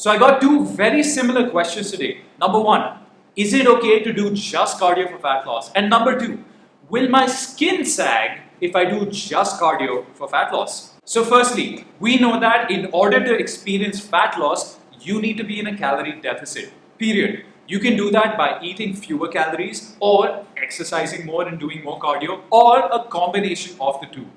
So I got two very similar questions today. Number one, is it okay to do just cardio for fat loss? And number two, will my skin sag if I do just cardio for fat loss? So firstly, we know that in order to experience fat loss, you need to be in a calorie deficit, period. You can do that by eating fewer calories or exercising more and doing more cardio or a combination of the two.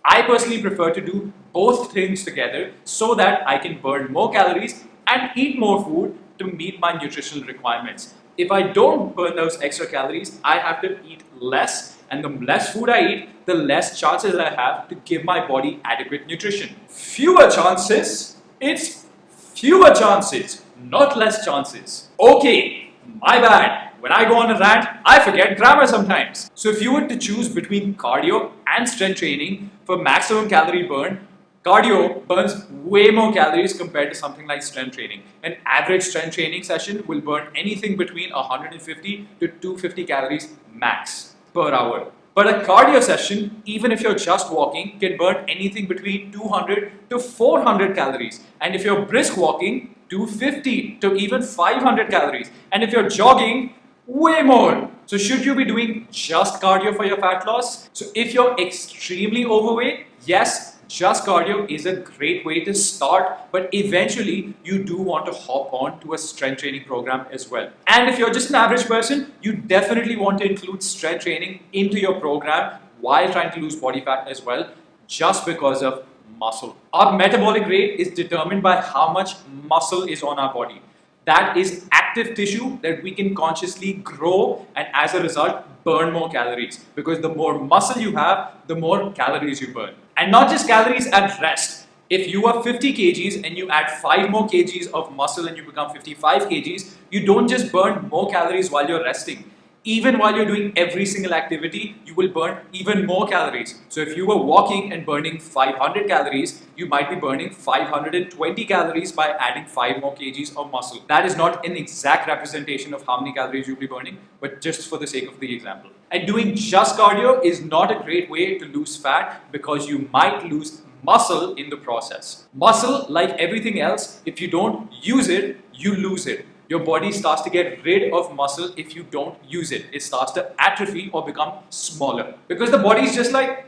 I personally prefer to do both things together so that I can burn more calories and eat more food to meet my nutritional requirements. If I don't burn those extra calories, I have to eat less, and the less food I eat, the less chances I have to give my body adequate nutrition. Fewer chances, it's fewer chances, not less chances. Okay, my bad. When I go on a rant, I forget grammar sometimes. So if you were to choose between cardio and strength training for maximum calorie burn, cardio burns way more calories compared to something like strength training. An average strength training session will burn anything between 150 to 250 calories max per hour. But a cardio session, even if you're just walking, can burn anything between 200 to 400 calories. And if you're brisk walking, 250 to even 500 calories. And if you're jogging, way more. So should you be doing just cardio for your fat loss? So if you're extremely overweight, yes, just cardio is a great way to start, but eventually you do want to hop on to a strength training program as well. And if you're just an average person, you definitely want to include strength training into your program while trying to lose body fat as well, just because of muscle. Our metabolic rate is determined by how much muscle is on our body. That is active tissue that we can consciously grow and as a result burn more calories, because the more muscle you have, the more calories you burn. And not just calories at rest. If you are 50 kgs and you add 5 more kgs of muscle and you become 55 kgs, you don't just burn more calories while you're resting. Even while you're doing every single activity, you will burn even more calories. So if you were walking and burning 500 calories, you might be burning 520 calories by adding 5 more kgs of muscle. That is not an exact representation of how many calories you'll be burning, but just for the sake of the example. And doing just cardio is not a great way to lose fat because you might lose muscle in the process. Muscle, like everything else, if you don't use it, you lose it. Your body starts to get rid of muscle if you don't use it. It starts to atrophy or become smaller. Because the body is just like,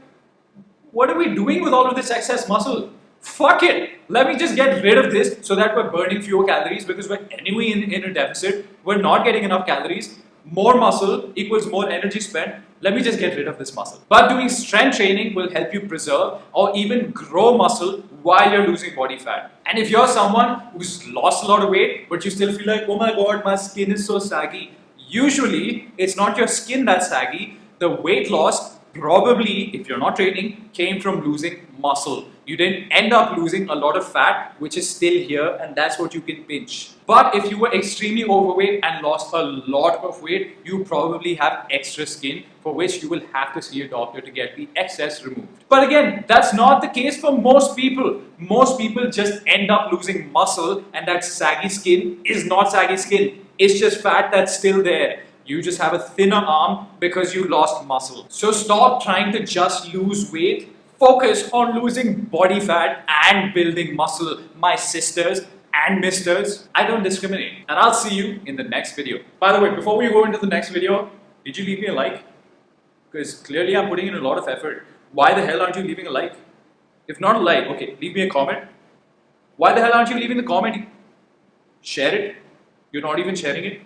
what are we doing with all of this excess muscle? Fuck it! Let me just get rid of this so that we're burning fewer calories, because we're anyway in a deficit. We're not getting enough calories. More muscle equals more energy spent. Let me just get rid of this muscle. But doing strength training will help you preserve or even grow muscle while you're losing body fat. And if you're someone who's lost a lot of weight, but you still feel like, oh my god, my skin is so saggy, usually it's not your skin that's saggy. The weight loss probably, if you're not training, came from losing muscle. You didn't end up losing a lot of fat, which is still here, and that's what you can pinch. But if you were extremely overweight and lost a lot of weight, you probably have extra skin, for which you will have to see a doctor to get the excess removed. But again, that's not the case for most people. Most people just end up losing muscle, and that saggy skin is not saggy skin. It's just fat that's still there. You just have a thinner arm because you lost muscle. So stop trying to just lose weight. Focus on losing body fat and building muscle, my sisters and misters. I don't discriminate. And I'll see you in the next video. By the way, before we go into the next video, did you leave me a like? Because clearly I'm putting in a lot of effort. Why the hell aren't you leaving a like? If not a like, okay, leave me a comment. Why the hell aren't you leaving the comment? Share it. You're not even sharing it.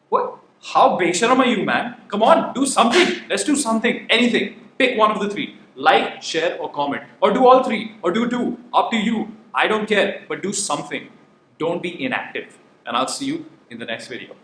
What? How besharam are you, man? Come on, do something. Let's do something. Anything. Pick one of the three. Like, share, or comment. Or do all three. Or do two. Up to you. I don't care. But do something. Don't be inactive. And I'll see you in the next video.